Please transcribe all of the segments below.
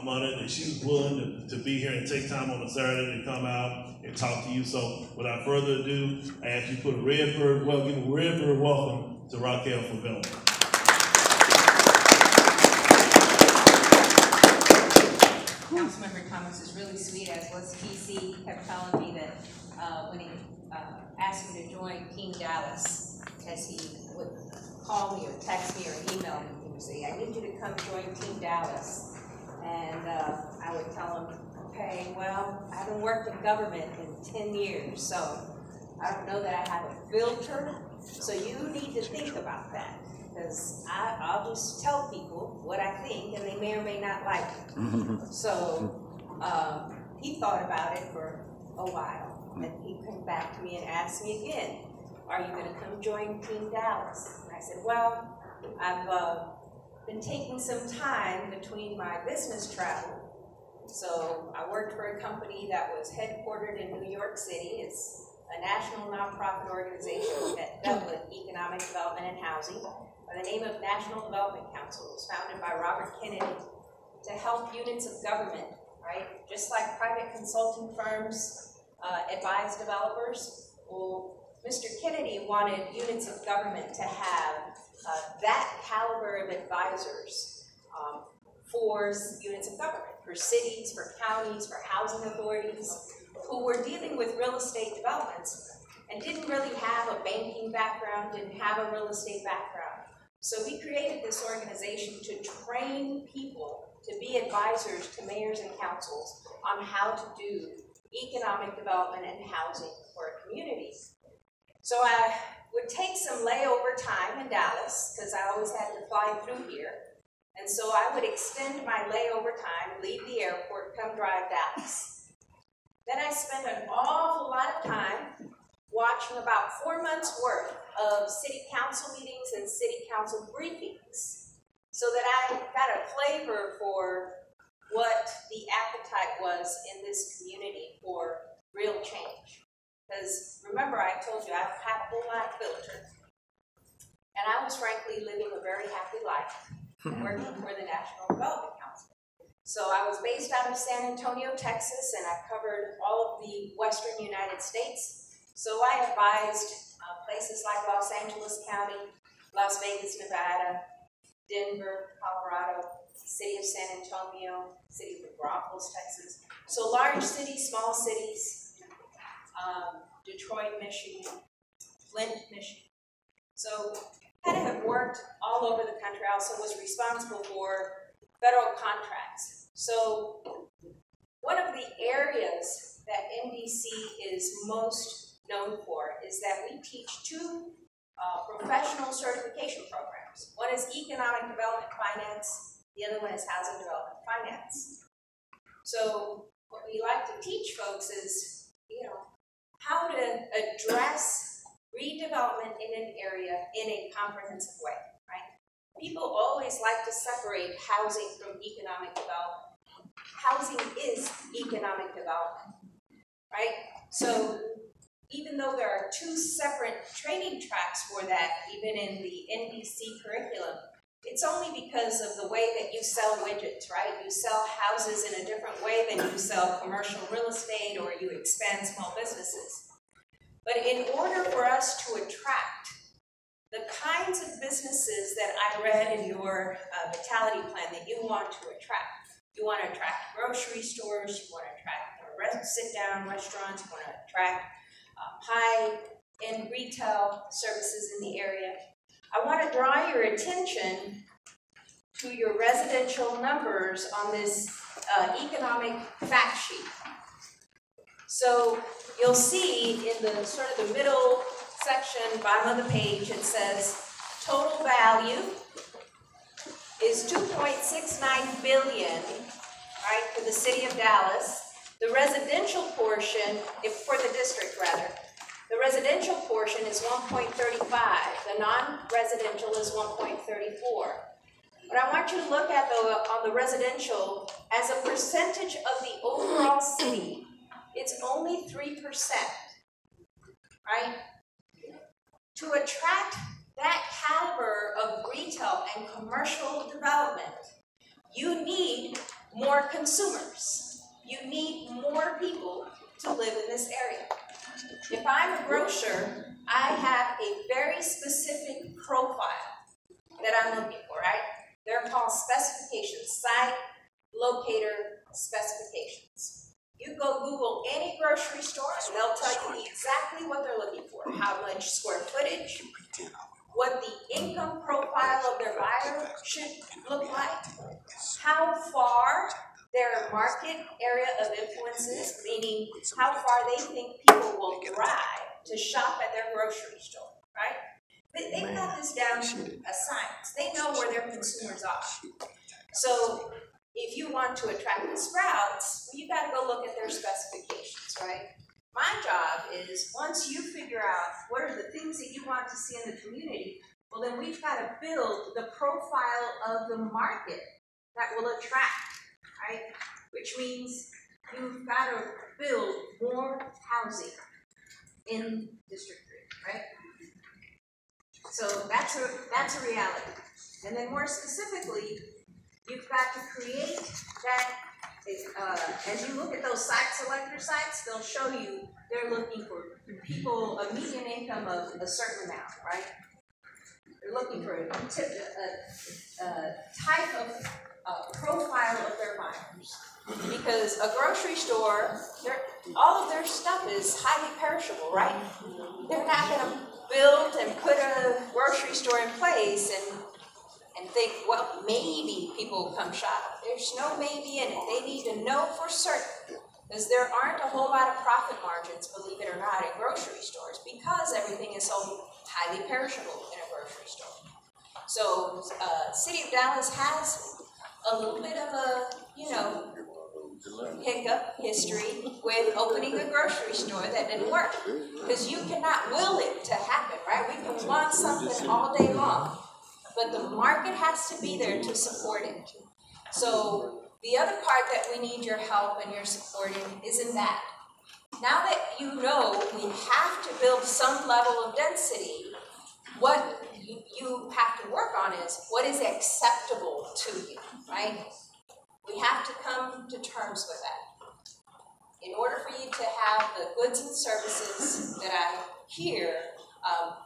I'm honored that she was willing to be here and take time on a Saturday to come out and talk to you. So without further ado, I ask you to put a Rebirth welcome to Raquel for Belmont. Councilmember Thomas is really sweet, as was TC. He kept telling me that when he asked me to join Team Dallas, as he would call me or text me or email me, he would say, I need you to come join Team Dallas. And I would tell him, okay, well, I haven't worked in government in 10 years, so I don't know that I have a filter. So you need to think about that, because I'll just tell people what I think, and they may or may not like it. So he thought about it for a while, and he came back to me and asked me again, are you going to come join Team Dallas? And I said, well, I've been taking some time between my business travel. So I worked for a company that was headquartered in New York City. It's a national nonprofit organization that dealt with economic development and housing by the name of National Development Council. It was founded by Robert Kennedy to help units of government, right? Just like private consulting firms advise developers. Well, Mr. Kennedy wanted units of government to have that caliber of advisors for units of government, for cities, for counties, for housing authorities, who were dealing with real estate developments and didn't really have a banking background, didn't have a real estate background. So we created this organization to train people to be advisors to mayors and councils on how to do economic development and housing for a community. So I would take some layover time in Dallas, because I always had to fly through here. And so I would extend my layover time, leave the airport, come drive Dallas. Then I spent an awful lot of time watching about 4 months worth of city council meetings and city council briefings, so that I got a flavor for what the appetite was in this community for real change. Because remember, I told you I have a whole lot of filter. And I was frankly living a very happy life working for the National Development Council. So I was based out of San Antonio, Texas, and I covered all of the western United States. So I advised places like Los Angeles County, Las Vegas, Nevada, Denver, Colorado, city of San Antonio, city of Braunfels, Texas. So large cities, small cities, Detroit, Michigan, Flint, Michigan. So I kind of have worked all over the country. I also was responsible for federal contracts. So one of the areas that NDC is most known for is that we teach two professional certification programs. One is Economic Development Finance, the other one is Housing Development Finance. So what we like to teach folks is, how to address redevelopment in an area in a comprehensive way, right? People always like to separate housing from economic development. Housing is economic development, right? So even though there are two separate training tracks for that, even in the NDC curriculum, it's only because of the way that you sell widgets, right? You sell houses in a different way than you sell commercial real estate or you expand small businesses. But in order for us to attract the kinds of businesses that I read in your vitality plan that you want to attract, you want to attract grocery stores, you want to attract sit-down restaurants, you want to attract high-end retail services in the area, I want to draw your attention to your residential numbers on this economic fact sheet. So you'll see in the sort of the middle section, bottom of the page, it says total value is $2.69 billion, right, for the city of Dallas. The residential portion, for the district rather, the residential portion is 1.35. The non-residential is 1.34. But I want you to look at on the residential as a percentage of the overall city. It's only 3%, right? To attract that caliber of retail and commercial development, you need more consumers. You need more people to live in this area. If I'm a grocer, I have a very specific profile that I'm looking for, right? They're called specifications, site locator specifications. You go Google any grocery store and they'll tell you exactly what they're looking for, how much square footage, what the income profile of their buyer should look like, how far their market area of influence is, meaning how far they think people will drive to shop at their grocery store, right? They've got this down to a science. They know where their consumers are. So if you want to attract the Sprouts, well, you got to go look at their specifications, right? My job is, once you figure out what are the things that you want to see in the community, well, then we've got to build the profile of the market that will attract, right? Which means you've got to build more housing in District 3, right? So that's a reality. And then more specifically, you've got to create that, as you look at those site selector sites, they'll show you they're looking for people, a median income of a certain amount, right? They're looking for a type of profile of their buyers. Because a grocery store, all of their stuff is highly perishable, right? They're not going to build and put a grocery store in place and think, well, maybe people will come shop. There's no maybe in it. They need to know for certain. Because there aren't a whole lot of profit margins, believe it or not, in grocery stores because everything is so highly perishable in a grocery store. So, City of Dallas has a little bit of a, hiccup history with opening a grocery store that didn't work. Because you cannot will it to happen, right? We can want something all day long, but the market has to be there to support it. So the other part that we need your help and your support in is in that. Now that you know we have to build some level of density, what you have to work on is what is acceptable to you, right? We have to come to terms with that. In order for you to have the goods and services that I hear,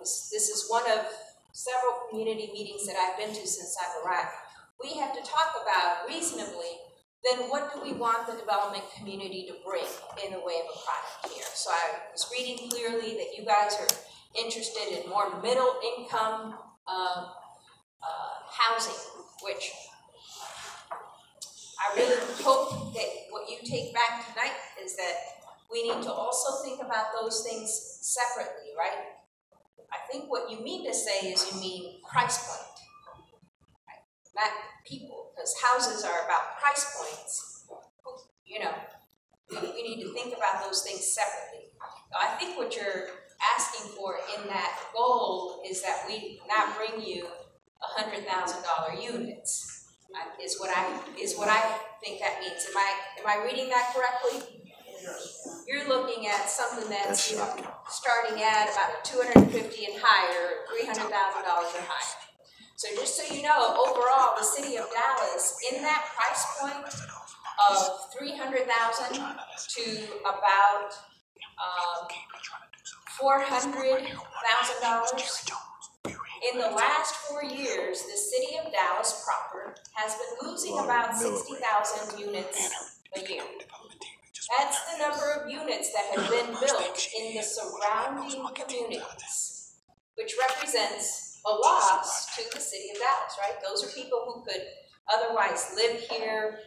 this is one of several community meetings that I've been to since I've arrived. We have to talk about reasonably, then what do we want the development community to bring in the way of a product here? So I was reading clearly that you guys are interested in more middle income housing, which I really hope that what you take back tonight is that we need to also think about those things separately, right? I think what you mean to say is you mean price point, right? Not people, because houses are about price points. We need to think about those things separately. So I think what you're asking for in that goal is that we not bring you $100,000 units. Is what I think that means. Am I reading that correctly? You're looking at something that's starting at about $250,000 and higher, $300,000 or higher. So just so you know, overall, the City of Dallas, in that price point of $300,000 to about $400,000. In the last 4 years, the City of Dallas proper has been losing about 60,000 units a year. That's the number of units that have been built in the surrounding communities, which represents a loss to the City of Dallas, right? Those are people who could otherwise live here,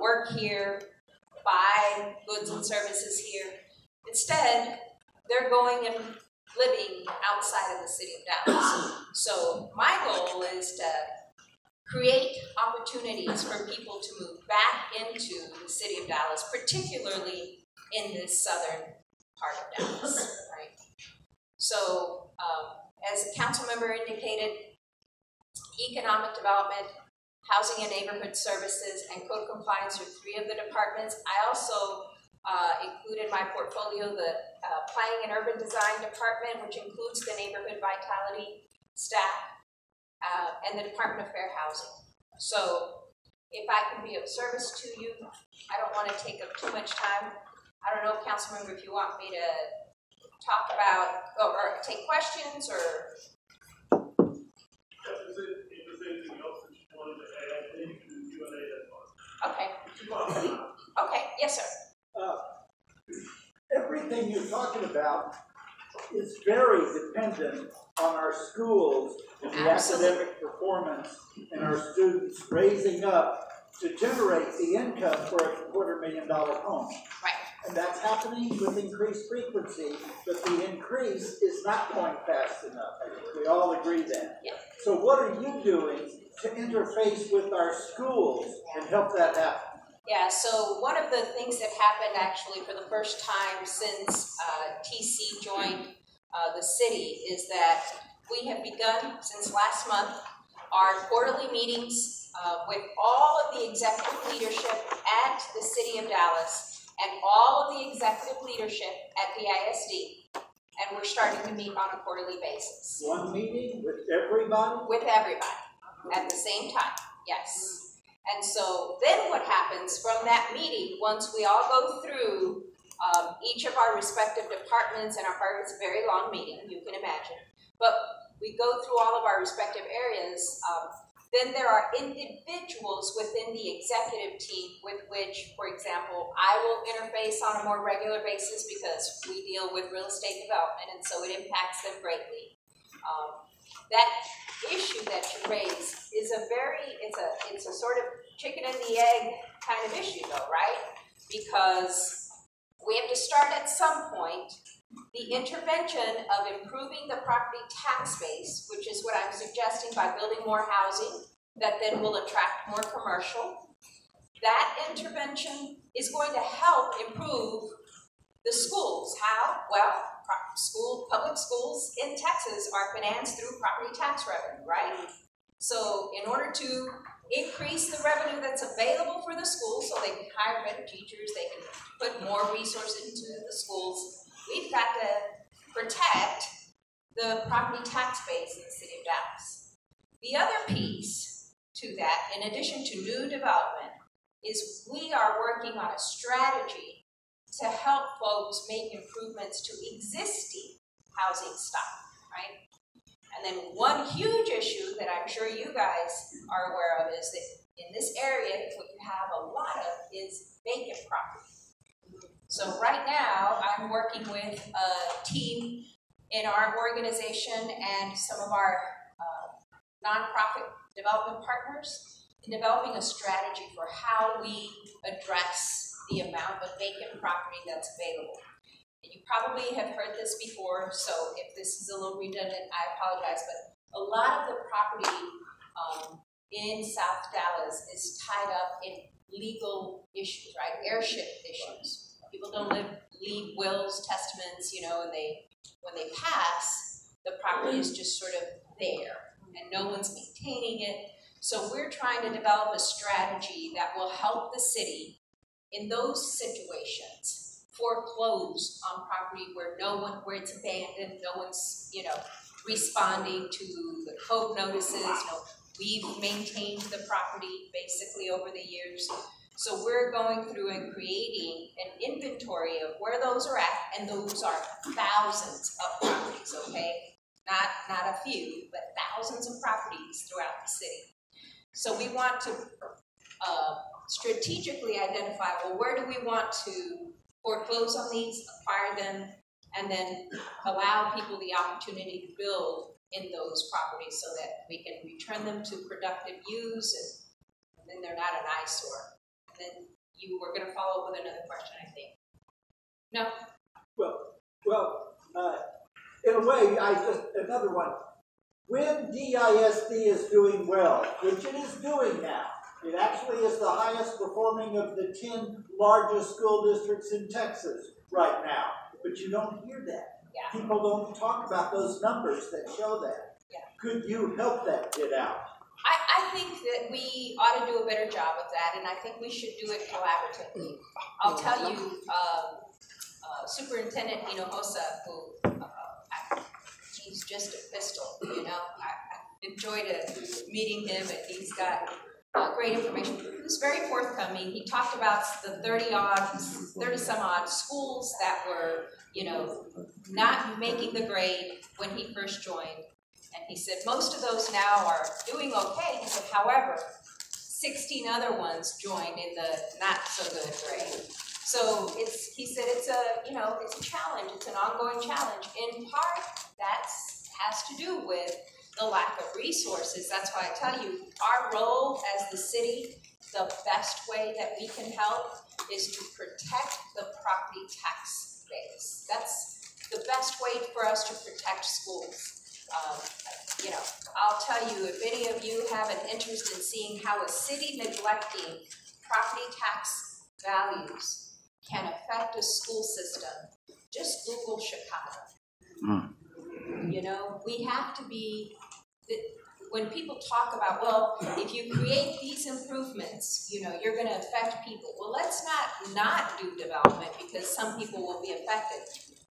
work here, buy goods and services here. Instead, they're going and living outside of the City of Dallas. So my goal is to create opportunities for people to move back into the City of Dallas, particularly in this southern part of Dallas, right? So as the council member indicated, economic development, housing and neighborhood services, and code compliance are 3 of the departments. I also include in my portfolio the Planning and Urban Design Department, which includes the Neighborhood Vitality staff, and the Department of Fair Housing. So if I can be of service to you. I don't want to take up too much time. I don't know, Councilmember, if you want me to talk about or take questions or. If there's anything else that you wanted to add into the Q&A, that's fine. Okay. Okay. Yes, sir. Everything you're talking about is very dependent on our schools and the academic performance and our students raising up to generate the income for a $250,000 home. Right. And that's happening with increased frequency, but the increase is not going fast enough. I think we all agree that. Yeah. So what are you doing to interface with our schools and help that happen? Yeah, so one of the things that happened actually for the first time since TC joined the city is that we have begun since last month our quarterly meetings with all of the executive leadership at the city of Dallas and all of the executive leadership at the ISD. And we're starting to meet on a quarterly basis. One meeting with everybody? With everybody at the same time, yes. And so then what happens from that meeting, once we all go through each of our respective departments, and it's a very long meeting, you can imagine, but we go through all of our respective areas, then there are individuals within the executive team with which, for example, I will interface on a more regular basis because we deal with real estate development, and so it impacts them greatly. That issue that you raise is it's a sort of chicken and the egg kind of issue though, right? Because we have to start at some point. The intervention of improving the property tax base, which is what I'm suggesting by building more housing that then will attract more commercial, that intervention is going to help improve the schools. How? Well, public schools in Texas are financed through property tax revenue, right? So in order to increase the revenue that's available for the schools so they can hire better teachers, they can put more resources into the schools, we've got to protect the property tax base in the city of Dallas. The other piece to that, in addition to new development, is we are working on a strategy to help folks make improvements to existing housing stock, right? And then one huge issue that I'm sure you guys are aware of is that in this area, what you have a lot of is vacant property. So right now, I'm working with a team in our organization and some of our nonprofit development partners in developing a strategy for how we address the amount of vacant property that's available. And you probably have heard this before, so if this is a little redundant, I apologize, but a lot of the property in South Dallas is tied up in legal issues, right? Heirship issues. People don't leave wills, testaments, and when they pass, the property is just sort of there, and no one's maintaining it. So we're trying to develop a strategy that will help the city in those situations foreclose on property where where it's abandoned, no one's, responding to the code notices. We've maintained the property basically over the years. So we're going through and creating an inventory of where those are at, and those are thousands of properties, okay? Not a few, but thousands of properties throughout the city. So we want to strategically identify, well, where do we want to foreclose on these, acquire them, and then allow people the opportunity to build in those properties so that we can return them to productive use and then they're not an eyesore. And then you were going to follow up with another question, I think. No? Well, in a way, another one. When DISD is doing well, which it is doing now, it actually is the highest performing of the 10 largest school districts in Texas right now. But you don't hear that. Yeah. People don't talk about those numbers that show that. Yeah. Could you help that get out? I think that we ought to do a better job of that, and I think we should do it collaboratively. I'll tell you, Superintendent Hinojosa, who he's just a pistol, I enjoyed meeting him, and he's got great information. He was very forthcoming. He talked about the 30 some odd schools that were, you know, not making the grade when he first joined. And he said most of those now are doing okay. He said, however, 16 other ones joined in the not so good grade. So he said it's a, you know, it's a challenge. It's an ongoing challenge. In part, that has to do with the lack of resources. That's why I tell you, our role as the city, the best way that we can help is to protect the property tax base. That's the best way for us to protect schools. You know, I'll tell you, if any of you have an interest in seeing how a city neglecting property tax values can affect a school system, just Google Chicago. You know, we have to be, when people talk about, well, if you create these improvements, you know, you're going to affect people. Well, let's not do development because some people will be affected.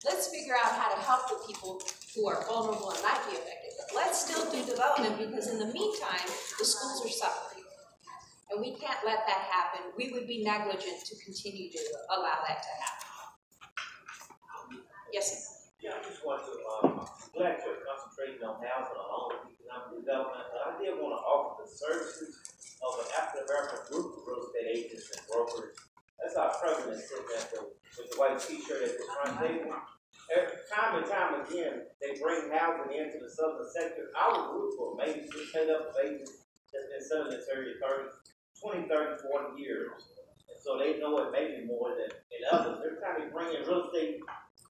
Let's figure out how to help the people who are vulnerable and might be affected. But let's still do development because in the meantime, the schools are suffering. And we can't let that happen. We would be negligent to continue to allow that to happen. Yes, sir. Yeah, I just want to, glad you're concentrating on housing along with economic development, but I did want to offer the services of an African-American group of real estate agents and brokers. That's our president sitting at with the white t-shirt at the front table. Time and time again, they bring housing into the southern sector. Our group of maybe just made up of agents that's been selling this area 20, 30, 40 years. And so they know it maybe more than others. Every time they bring in real estate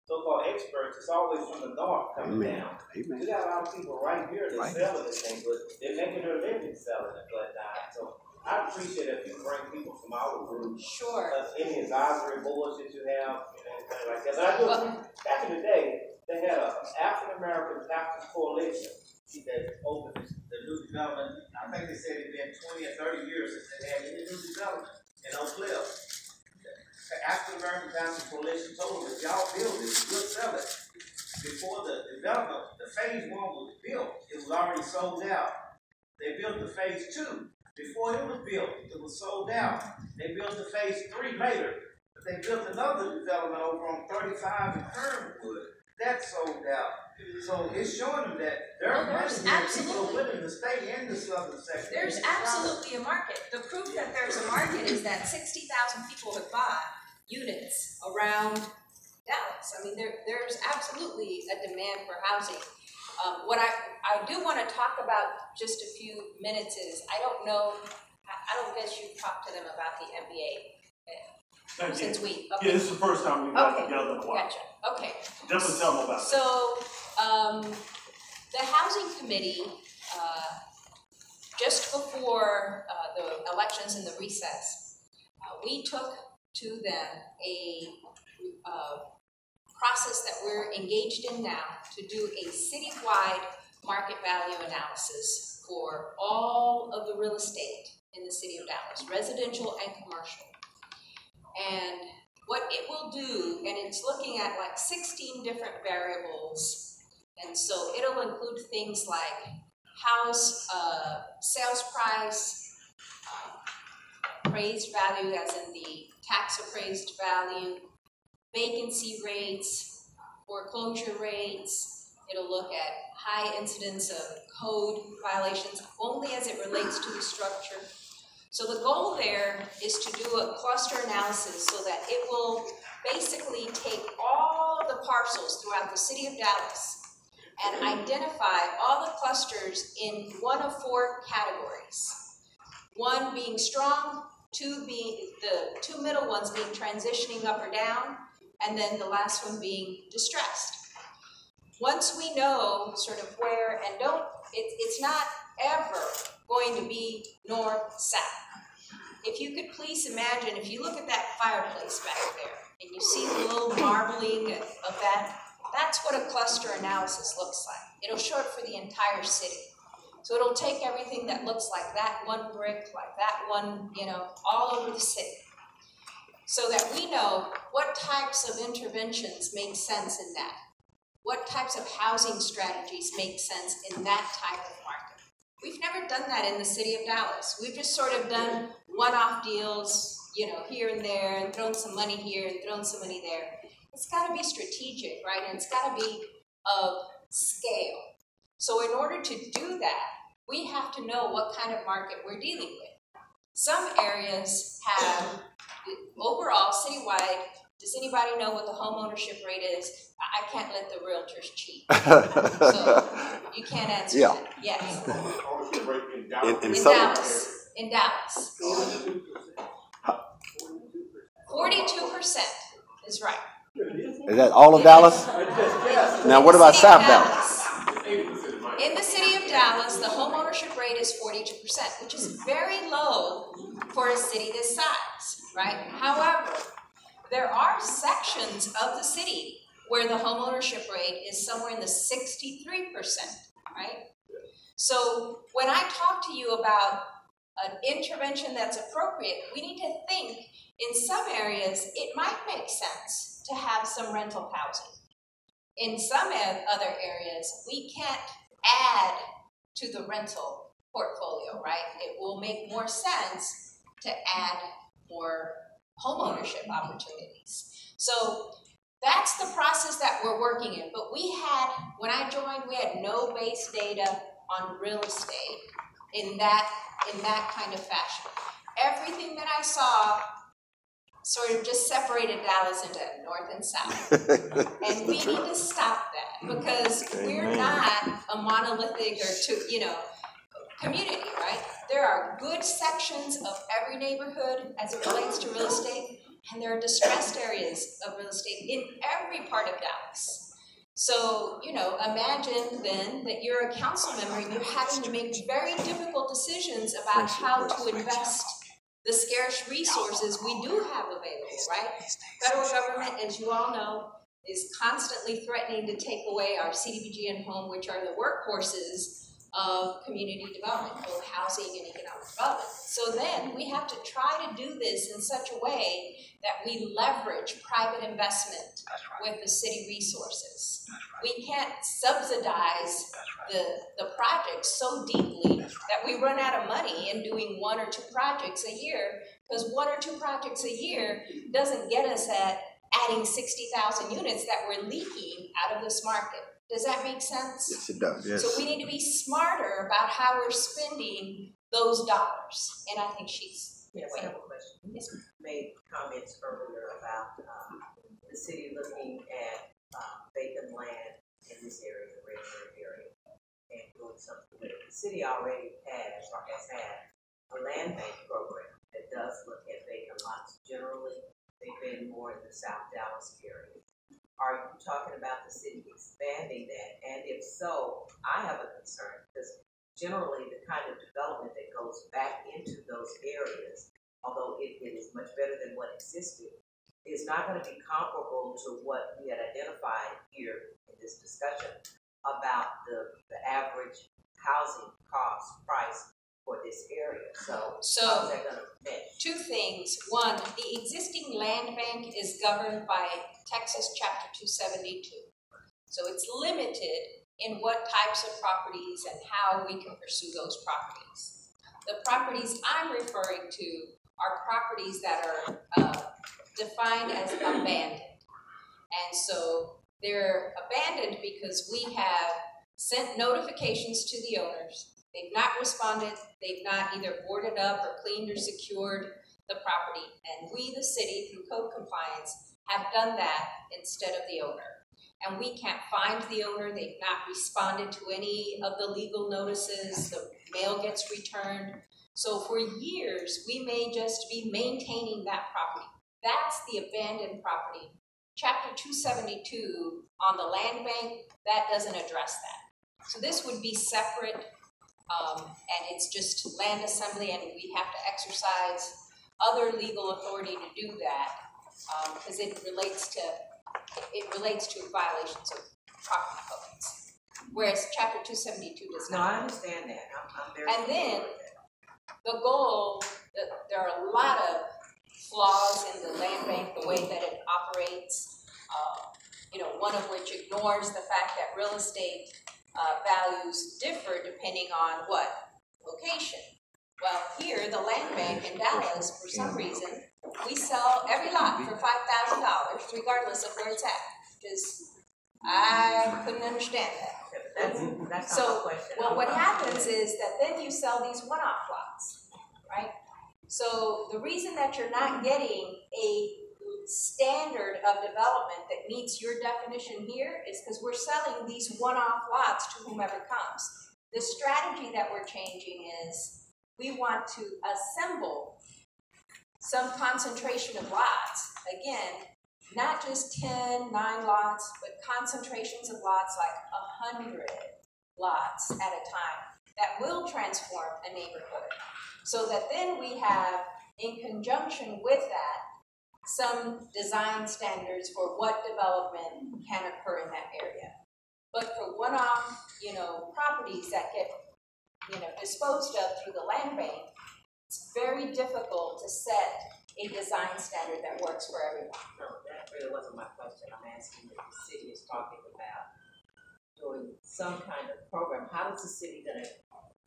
so-called experts, it's always from the north coming down. We got a lot of people right here that selling this thing, but they're making their living selling it flat down. So I appreciate if you bring people from our group. Sure. Any advisory boards that you have, and anything like that. But I do, back in the day, they had an African American Baptist Coalition that opened the new development. I think they said it's been 20 or 30 years since they had any new development in Oak Cliff. The African American Baptist Coalition told them, if y'all build it, we'll sell it. Before the development, the phase 1 was built, it was already sold out. They built the phase 2. Before it was built, it was sold out. They built the phase 3 later. But they built another development over on 35 in Kernwood. That sold out. So it's showing them that there are people willing to stay in the southern sector. There's absolutely a market. The proof that there's a market is that 60,000 people have bought units around Dallas. I mean, there's absolutely a demand for housing. What I do want to talk about just a few minutes is, I don't guess you've talked to them about the MBA since we, okay. Yeah, this is the first time we've got together in a while. Gotcha, okay. Definitely tell them about it. So, the Housing Committee, just before the elections and the recess, we took to them a process that we're engaged in now to do a citywide market value analysis for all of the real estate in the city of Dallas, residential and commercial. And what it will do, and it's looking at like 16 different variables, and so it'll include things like house sales price, appraised value as in the tax appraised value, vacancy rates, foreclosure rates. It'll look at high incidence of code violations only as it relates to the structure. So the goal there is to do a cluster analysis so that it will basically take all the parcels throughout the city of Dallas and identify all the clusters in one of 4 categories. 1 being strong, 2 being the 2 middle ones being transitioning up or down, and then the last one being distressed. Once we know sort of where, and it's not ever going to be north-south. If you could please imagine, if you look at that fireplace back there, and you see the little marbling of that, that's what a cluster analysis looks like. It'll show it for the entire city. So it'll take everything that looks like that one brick, like that one, you know, all over the city. So that we know what types of interventions make sense in that. What types of housing strategies make sense in that type of market. We've never done that in the city of Dallas. We've just sort of done one-off deals, you know, here and there, and thrown some money here and thrown some money there. It's got to be strategic, right? And it's got to be of scale. So in order to do that, we have to know what kind of market we're dealing with. Some areas have, overall, citywide, does anybody know what the home ownership rate is? I can't let the realtors cheat. So you can't answer that. Yes. In Dallas. In Dallas. 42% is right. Is that all of Dallas? Now, what about South Dallas? In the city of Dallas, the home ownership rate is 42%, which is very low for a city this size, right? However, there are sections of the city where the home ownership rate is somewhere in the 63%, right? So when I talk to you about an intervention that's appropriate, we need to think in some areas it might make sense to have some rental housing. In some other areas, we can't add to the rental portfolio, right? It will make more sense to add more homeownership opportunities. So that's the process that we're working in. But we had, when I joined, we had no base data on real estate in that kind of fashion. Everything that I saw sort of just separated Dallas into north and south. And we need to stop that because we're not a monolithic or community, right? There are good sections of every neighborhood as it relates to real estate, and there are distressed areas of real estate in every part of Dallas. So, imagine then that you're a council member and you're having to make very difficult decisions about how to invest the scarce resources we do have available, right? Federal government, as you all know, is constantly threatening to take away our CDBG and home, which are the workhorses of community development, both housing and economic development. So then we have to try to do this in such a way that we leverage private investment with the city resources. We can't subsidize the projects so deeply that we run out of money in doing 1 or 2 projects a year, because 1 or 2 projects a year doesn't get us at adding 60,000 units that we're leaking out of this market. Does that make sense? Yes, it does. Yes. So we need to be smarter about how we're spending those dollars. And I think she's Yes, I have a question. Yes. Made comments earlier about the city looking at vacant land in this area, the Red Bird area, and doing something with it. The city already has or has had a land bank program that does look at vacant lots. Generally, they've been more in the South Dallas area. Are you talking about the city expanding that? And if so, I have a concern because generally the kind of development that goes back into those areas, although it is much better than what existed, is not going to be comparable to what we had identified here in this discussion about the average housing cost price for this area. So how is that going to mesh? 2 things. One, the existing land bank is governed by Texas Chapter 272. So it's limited in what types of properties and how we can pursue those properties. The properties I'm referring to are properties that are defined as abandoned. And so they're abandoned because we have sent notifications to the owners. They've not responded, they've not either boarded up or cleaned or secured the property. And we, the city, through code compliance, have done that instead of the owner. And we can't find the owner, they've not responded to any of the legal notices, the mail gets returned. So for years, we may just be maintaining that property. That's the abandoned property. Chapter 272 on the land bank, that doesn't address that. So this would be separate. And it's just land assembly, and we have to exercise other legal authority to do that because it relates to violations of property codes, whereas Chapter 272 does not. No, I understand that. I'm very and then the goal, there are a lot of flaws in the land bank, the way that it operates. One of which ignores the fact that real estate values differ depending on what? location. Well, here, the land bank in Dallas, for some reason, we sell every lot for $5,000 regardless of where it's at. Because I couldn't understand that. That's So, not my question. well, what happens is that then you sell these one-off lots, right? So the reason that you're not getting a standard of development that meets your definition here is because we're selling these one-off lots to whomever comes. The strategy that we're changing is we want to assemble some concentration of lots. Again, not just 10, 9 lots, but concentrations of lots like 100 lots at a time that will transform a neighborhood. So that then we have, in conjunction with that, some design standards for what development can occur in that area. But for one-off, properties that get, disposed of through the land bank, it's very difficult to set a design standard that works for everyone. No, that really wasn't my question. I'm asking if the city is talking about doing some kind of program. How is the city gonna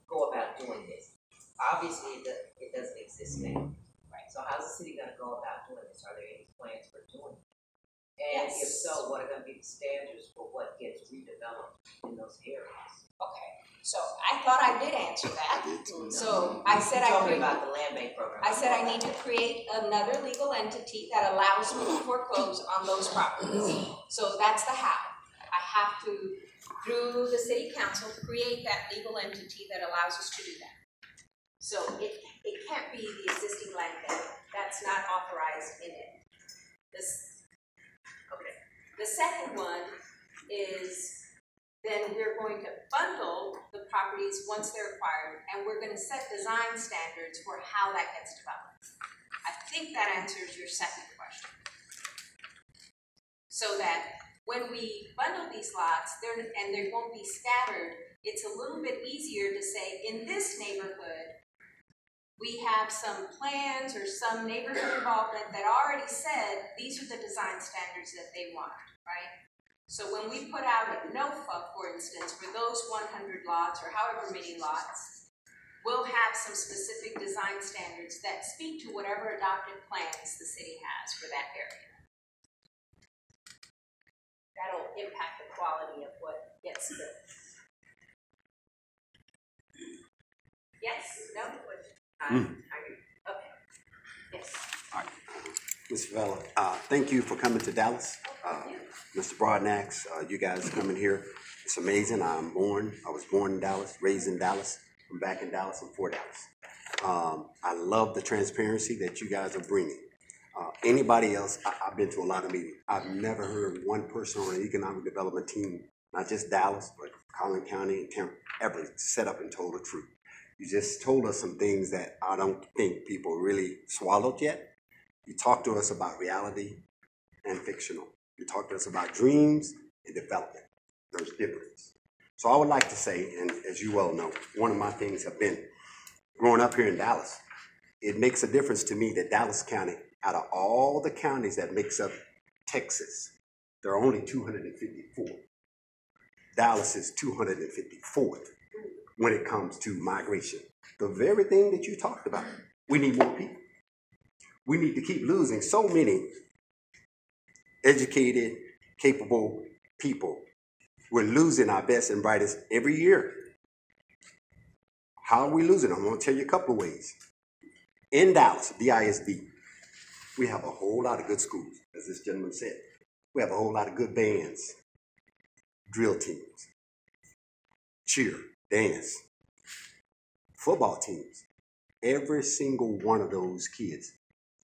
go about doing this? Obviously, it doesn't exist now, right? So how's the city gonna go about doing this? Are there any plans for doing it? And Yes. if so, what are gonna be the standards for what gets redeveloped in those areas? Okay, so I thought I did answer that. So I said You told me about the land bank program. I said I need to create another legal entity that allows me to foreclose on those properties. So that's the how. I have to, through the city council, create that legal entity that allows us to do that. So it can't be the existing land bank. That's not authorized in it. The second one is then we're going to bundle the properties once they're acquired, and we're going to set design standards for how that gets developed. I think that answers your second question. So that when we bundle these lots, and they won't be scattered, it's a little bit easier to say, in this neighborhood, we have some plans or some neighborhood involvement that already said these are the design standards that they want, right? So when we put out a NOFA, for instance, for those 100 lots or however many lots, we'll have some specific design standards that speak to whatever adopted plans the city has for that area. That'll impact the quality of what gets built. Yes? No? Okay. Yes. All right. Ms. Vella, thank you for coming to Dallas. Mr. Broadnax, you guys coming here. It's amazing. I was born in Dallas, raised in Dallas. I'm back in Dallas and for Dallas. I love the transparency that you guys are bringing. Anybody else, I've been to a lot of meetings. I've never heard one person on an economic development team, not just Dallas, but Collin County and Tampa, ever set up and told the truth. You just told us some things that I don't think people really swallowed yet. You talked to us about reality and fictional. You talked to us about dreams and development. There's difference. So I would like to say, and as you well know, one of my things have been growing up here in Dallas. It makes a difference to me that Dallas County, out of all the counties that makes up Texas, there are only 254. Dallas is 254th when it comes to migration. The very thing that you talked about. We need more people. We need to keep losing so many educated, capable people. We're losing our best and brightest every year. How are we losing? I'm going to tell you a couple of ways. In Dallas, DISD, we have a whole lot of good schools, as this gentleman said. We have a whole lot of good bands, drill teams, cheer, dance, football teams. Every single one of those kids,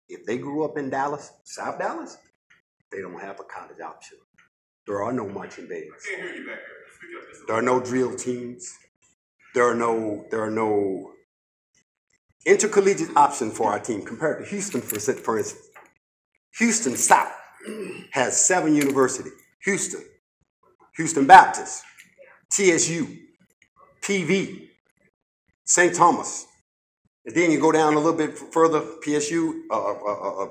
if they grew up in Dallas, South Dallas, they don't have a college option. There are no marching bands. I can't hear you back there. Speak up just a There are no drill teams. There are no intercollegiate options for our team compared to Houston, for instance. Houston South has 7 universities. Houston Baptist, TSU, PV, St. Thomas. And then you go down a little bit further, PSU,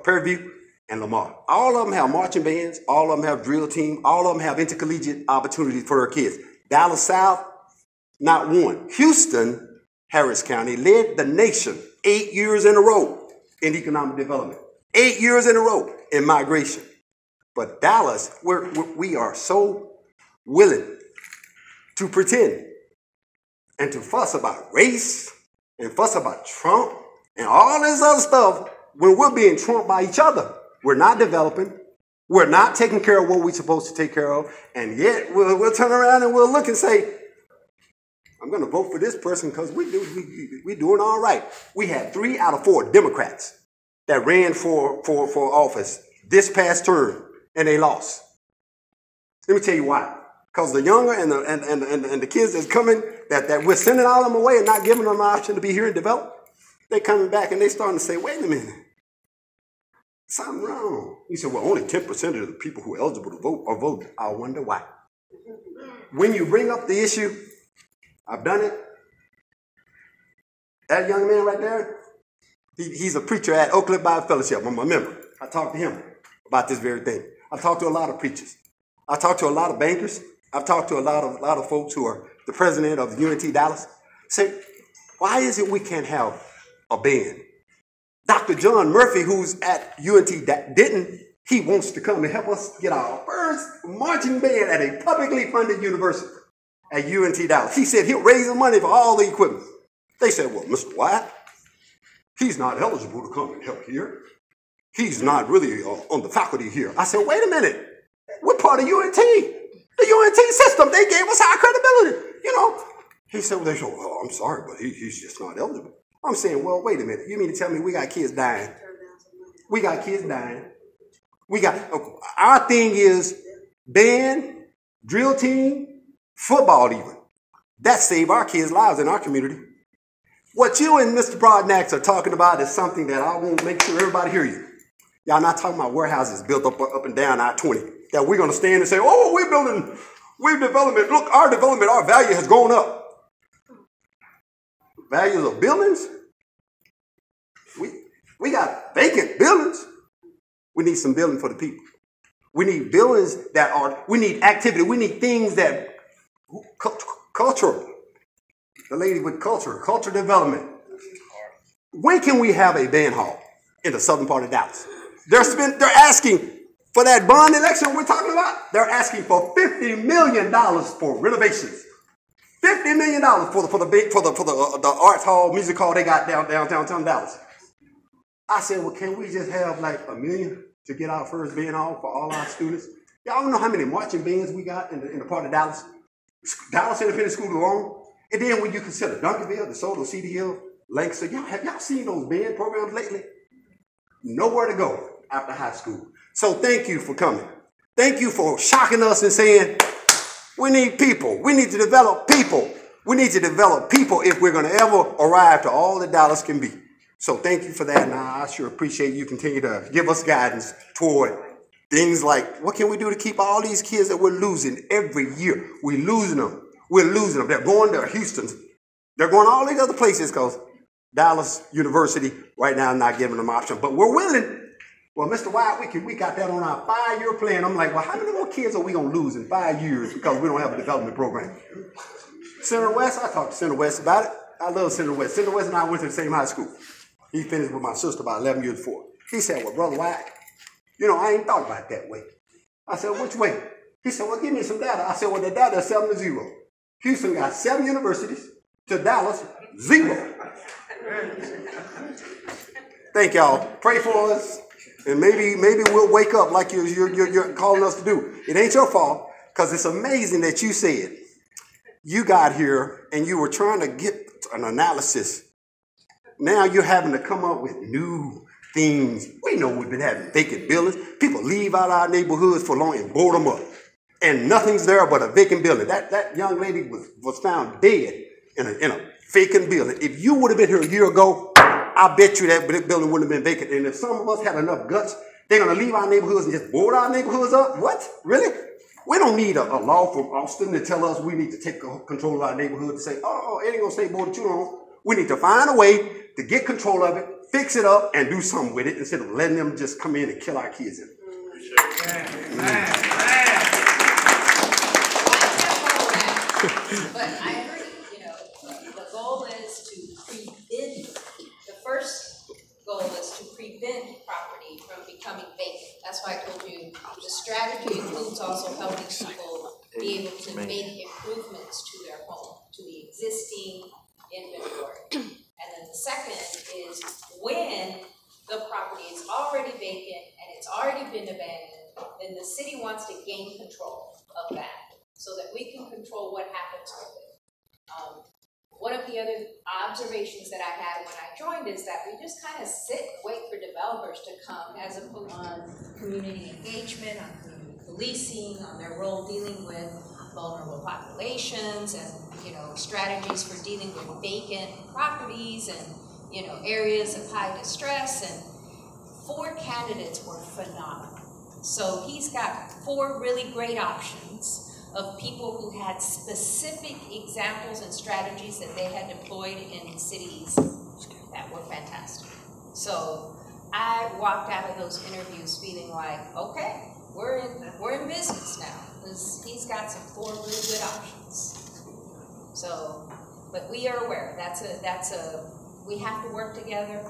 Prairie View, and Lamar. All of them have marching bands. All of them have drill team. All of them have intercollegiate opportunities for their kids. Dallas South, not one. Houston Harris County, led the nation 8 years in a row in economic development, 8 years in a row in migration. But Dallas, we are so willing to pretend and to fuss about race and fuss about Trump and all this other stuff when we're being trumped by each other. We're not developing. We're not taking care of what we're supposed to take care of. And yet we'll turn around and we'll look and say, I'm going to vote for this person because we're doing all right. We had 3 out of 4 Democrats that ran for office this past term, and they lost. Let me tell you why. Because the younger and the kids that's coming, that we're sending all them away and not giving them an option to be here and develop, they coming back and they starting to say, wait a minute, something wrong. He said, well, only 10% of the people who are eligible to vote are voting. I wonder why. When you bring up the issue, I've done it. That young man right there, he's a preacher at Oak Cliff Bible Fellowship. I'm a member. I talked to him about this very thing. I talked to a lot of preachers. I talked to a lot of bankers. I've talked to a lot of folks who are the president of the UNT Dallas. Say, why is it we can't have a band? Dr. John Murphy, who's at UNT Denton, he wants to come and help us get our first marching band at a publicly funded university at UNT Dallas. He said he'll raise the money for all the equipment. They said, well, Mr. White, he's not eligible to come and help here. He's not really on the faculty here. I said, wait a minute. We're part of UNT. The UNT system, they gave us our credibility, you know. He said, well, I'm sorry, but he's just not eligible. I'm saying, well, wait a minute. You mean to tell me we got kids dying? We got kids dying. Our thing is band, drill team, football even. That saved our kids' lives in our community. What you and Mr. Broadnax are talking about is something that I won't make sure everybody hear you. Y'all not talking about warehouses built up and down I-20 that we're going to stand and say, oh, we're development. Look, our value has gone up. Values of buildings? We got vacant buildings. We need some building for the people. We need buildings we need activity. We need things that, culture. The lady with culture development. When can we have a band hall in the southern part of Dallas? They're asking for that bond election we're talking about. They're asking for $50 million for renovations. $50 million for the arts hall, music hall they got downtown Dallas. I said, well, can we just have like $1 million to get our first band hall for all our students? Y'all don't know how many marching bands we got in the part of Dallas. Dallas Independent School alone. And then when you consider Duncanville, DeSoto, Cedar Hill, Lancaster, have y'all seen those band programs lately? Nowhere to go after high school. So thank you for coming. Thank you for shocking us and saying, we need people. We need to develop people. We need to develop people if we're going to ever arrive to all that Dallas can be. So thank you for that. And I sure appreciate you continue to give us guidance toward things like, what can we do to keep all these kids that we're losing every year? We're losing them. We're losing them. They're going to Houston. They're going to all these other places because Dallas University right now is not giving them option. But we're willing. Well, Mr. White, we got that on our 5-year plan. I'm like, well, how many more kids are we going to lose in 5 years because we don't have a development program? Center West, I talked to Center West about it. I love Center West. Center West and I went to the same high school. He finished with my sister about 11 years before. He said, well, Brother White, I ain't thought about it that way. I said, which way? He said, well, give me some data. I said, well, the data is 7-0. Houston got 7 universities to Dallas, 0. Thank y'all. Pray for us. And maybe we'll wake up like you're calling us to do. It ain't your fault, because it's amazing that you said you got here and you were trying to get an analysis. Now you're having to come up with new things. We know we've been having vacant buildings. People leave out our neighborhoods for long and board them up. And nothing's there but a vacant building. That young lady was found dead in a vacant building. If you would have been here a year ago, I bet you that building wouldn't have been vacant. And if some of us had enough guts, they're going to leave our neighborhoods and just board our neighborhoods up? What? Really? We don't need a law from Austin to tell us we need to take control of our neighborhood and say, oh, it ain't going to stay boarded too long. We need to find a way to get control of it, fix it up, and do something with it instead of letting them just come in and kill our kids. But I agree, the goal is to to make improvements to their home, to the existing inventory. And then the second is when the property is already vacant and it's already been abandoned, then the city wants to gain control of that so that we can control what happens with it. One of the other observations that I had when I joined is that we just kind of sit and wait for developers to come as opposed on community engagement, on community policing, on their role dealing with vulnerable populations and, strategies for dealing with vacant properties and, areas of high distress. And 4 candidates were phenomenal. So he's got 4 really great options of people who had specific examples and strategies that they had deployed in cities that were fantastic. So I walked out of those interviews feeling like, okay, we're in business now, because he's got some 4 really good options. So, but we are aware we have to work together.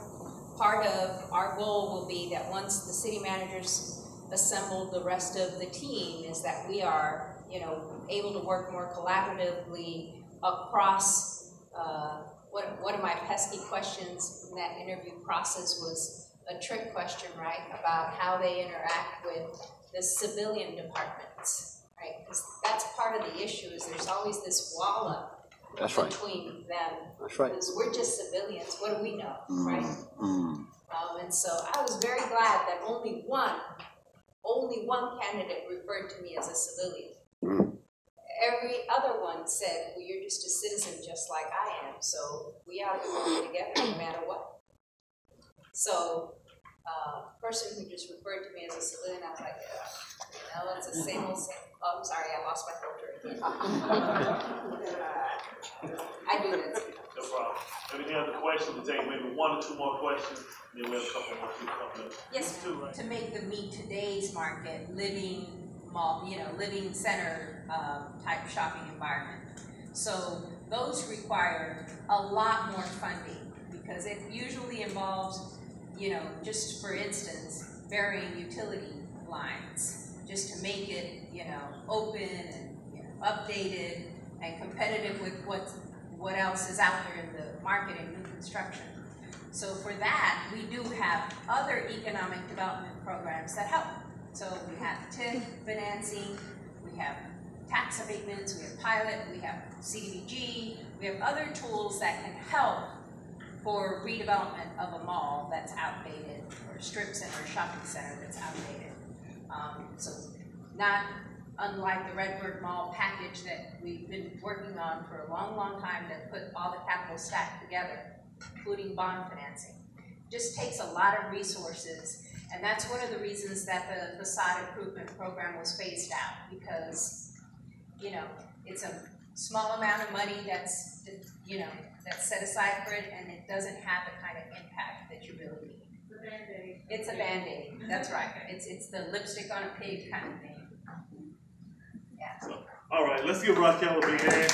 Part of our goal will be that once the city managers assemble the rest of the team, is that we are able to work more collaboratively across, one of my pesky questions in that interview process was a trick question, right? About how they interact with the civilian departments, right? Because that's part of the issue, is there's always this wall up between them. That's right. Because we're just civilians, what do we know, right? And so I was very glad that only one candidate referred to me as a civilian. Every other one said, well, you're just a citizen just like I am, so we ought to work together no matter what. So, person who just referred to me as a civilian, I was like, it's the same old same. Oh, I'm sorry, I lost my filter again. I do that too. No problem. Any other questions? We'll take maybe 1 or 2 more questions, and then we have a couple more people coming up. Yes, to make the meet today's market living mall, living center type shopping environment. So those require a lot more funding, because it usually involves, just for instance, burying utility lines just to make it, open and updated and competitive with what else is out there in the market in new construction. So for that, we do have other economic development programs that help. So we have TIF financing, we have tax abatements, we have pilot, we have CDBG, we have other tools that can help for redevelopment of a mall that's outdated, or a strip center or shopping center that's outdated. So not unlike the Rebirth Mall package that we've been working on for a long, long time that put all the capital stack together, including bond financing. Just takes a lot of resources, and that's one of the reasons that the facade improvement program was phased out, because, it's a small amount of money that's, that's set aside for it, and it doesn't have the kind of impact that you really need. It's a Band-Aid, that's right. It's the lipstick on a pig kind of thing. Yeah. So, all right, let's give Raquel a big hand.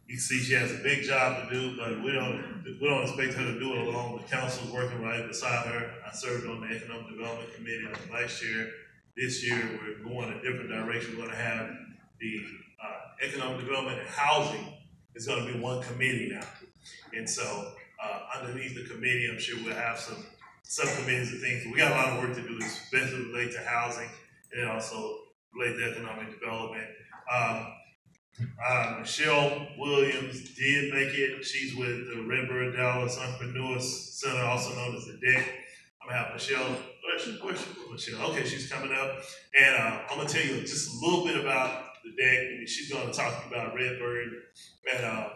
You see, she has a big job to do, but we don't expect her to do it alone. The council's working right beside her. I served on the Economic Development Committee last year. This year, we're going a different direction. We're going to have the Economic Development and Housing is going to be one committee now. And so, underneath the committee, I'm sure we'll have some subcommittees and things. We got a lot of work to do, especially related to housing, and then also related to economic development. Michelle Williams did make it. She's with the Rebirth Dallas Entrepreneurs Center, also known as the DEC. I'm gonna have Michelle. Michelle. Okay, she's coming up, and I'm gonna tell you just a little bit about the DEC, and she's gonna talk about Rebirth and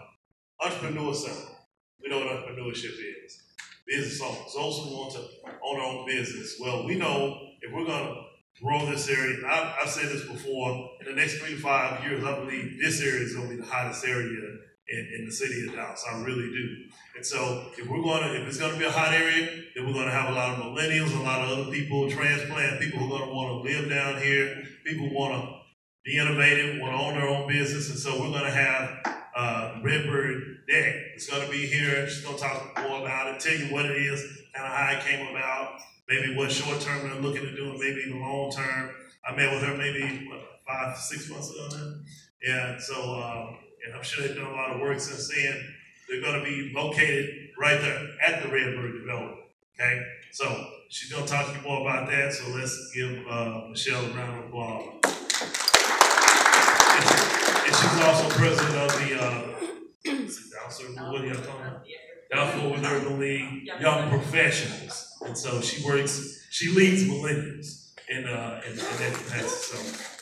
Entrepreneur Center. We know what entrepreneurship is. Business owners, those who want to own their own business. Well, we know if we're gonna grow this area, I've said this before, in the next 3 to 5 years, I believe this area is going to be the hottest area in the city of Dallas. I really do. And so if it's going to be a hot area, then we're going to have a lot of millennials, a lot of other people, transplant, people who are going to want to live down here, people who want to be innovative, want to own their own business. And so we're going to have Rebirth DEC. It's going to be here. She's going to talk more about it, tell you what it is, kind of how it came about. maybe what short term they're looking to do, and maybe even long term. I met with her maybe 5 to 6 months ago now. Yeah, so and I'm sure they've done a lot of work since then. They're going to be located right there at the Rebirth development. Okay, so she's going to talk to you more about that. So let's give Michelle a round of applause. And she's also president of the what do y'all call it? Downfall with Urban League Young Professionals, and so she leads millennials in that capacity. So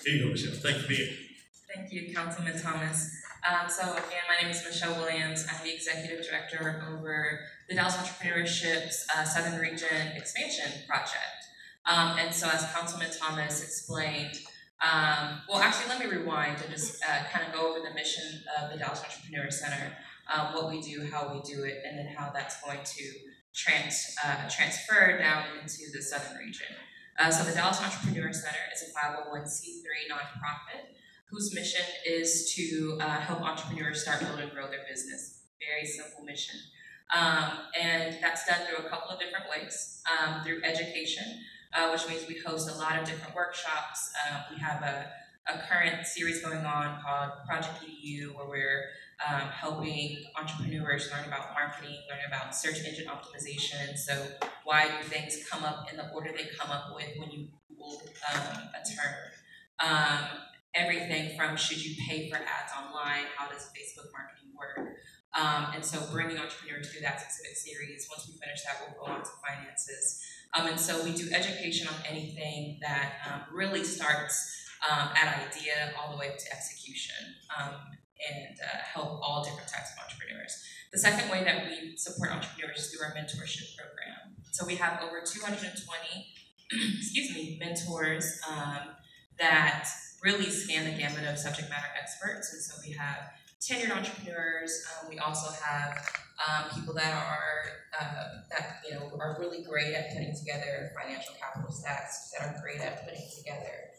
here you go, Michelle. Thank you for being here. Thank you, Councilman Thomas. So again, my name is Michelle Williams. I'm the Executive Director over the Dallas Entrepreneurship's Southern Region Expansion Project. And so as Councilman Thomas explained, well, actually, let me rewind and just kind of go over the mission of the Dallas Entrepreneur Center, what we do, how we do it, and then how that's going to transfer down into the Southern region. So the Dallas Entrepreneur Center is a 501c3 nonprofit whose mission is to help entrepreneurs start, build, and grow their business. Very simple mission. And that's done through a couple of different ways. Through education, which means we host a lot of different workshops. We have a current series going on called Project EDU, where we're helping entrepreneurs learn about marketing, learn about search engine optimization. So why do things come up in the order they come up with when you Google a term? Everything from should you pay for ads online, how does Facebook marketing work? And so bringing entrepreneurs through that specific series. Once we finish that, we'll go on to finances. And so we do education on anything that really starts at idea all the way to execution, and help all different types of entrepreneurs. The second way that we support entrepreneurs is through our mentorship program. So we have over 220 mentors that really scan the gamut of subject matter experts. And so we have tenured entrepreneurs. We also have people that are really great at putting together financial capital stacks, that are great at putting together